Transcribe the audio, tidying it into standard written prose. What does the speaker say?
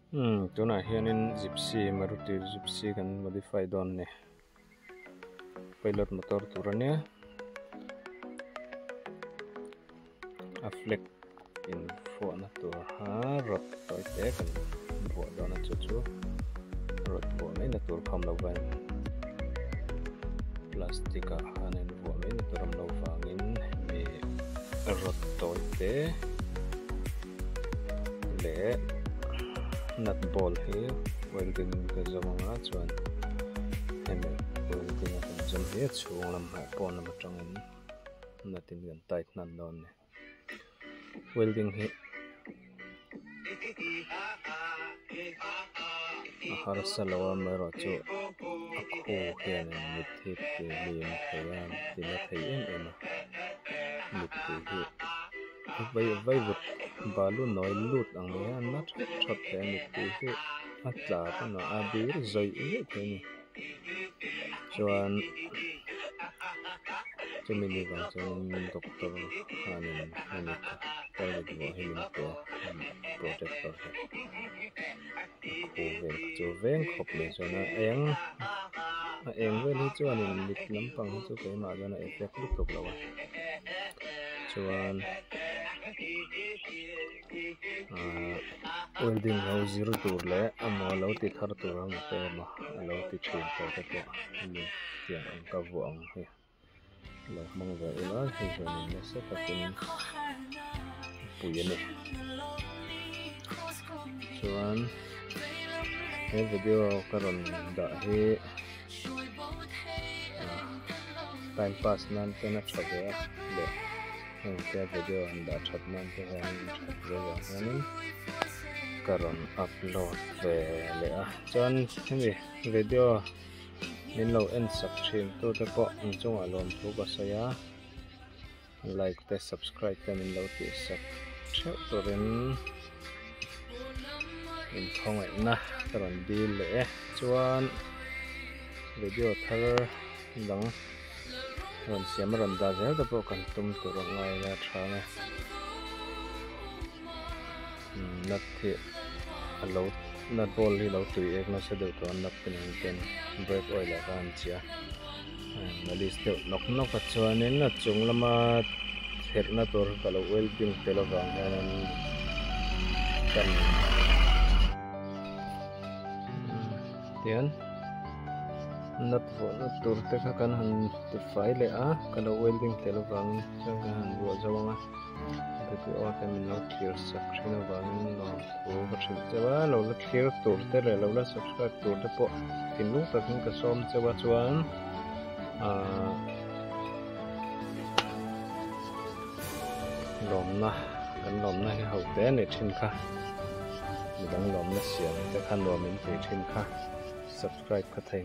Tuna hianin Gypsy Maruti Gypsy kan modify don ne pilot motor turania aflek info na tur ha rot toite kan bo don na chu rot bo mai na tur pham lo ban plastic a hanen bo mai na turam lo fangin me rot toite le nut ball hi welding ka zamanga chuan hemi welding a kan jam hi chung lam ha pon lam atangin natin gan tight nan don ne welding hi har salawa mero chu akhu hian mit hi ti lim thayam ti na thai em mit ti hi vai vut balu noi lut ang ya na thot te mit ti hi atla pa na abir zoi e te ni chuan chumi bang chuan doctor hanin ka toilet bo himin te protector he ko chu veng khop le chona eng vel hi chuan in mit lampang hi chu ke ma jana effect luk tok lawa chuan welding ho zero tur le amo lo ti thar tur ang te ma lo ti thin to te ko ni tiang ang ka vu ang he lo mang ve ila hi chuan in se ka tin puyani chuan he video karon da hi time pass nan te na thave le he video da that nan te han hanin karon upload ve le a chuan hemi video min lo en subscribe to te po chung alon thu ba saya like te subscribe te min lo ti sub to ren in thong ai na karon bil le chuan video thar lang ron siam ron da zel da po kan tum tu ron ngai na thana nat thi alo nat bol hi lo tui ek na se de to nat pen ten brake oil a kan chia na list de nok ka chuanin na chung lama therna tur kalo welding telo wang hanan kan tian nat vo na tur te kha kan han ti fai le a kalo welding telo wang chang han ro zawanga tu a kan min lo clear subscribe wang no ko ka thin chawa lo la clear tur te le lo la subscribe tur te po tin lu ta kan ka som chawa chuan lom na kan lom na hi ho te ne thin kha midang lom na siam te khan lo min te thin kha subscribe ka thai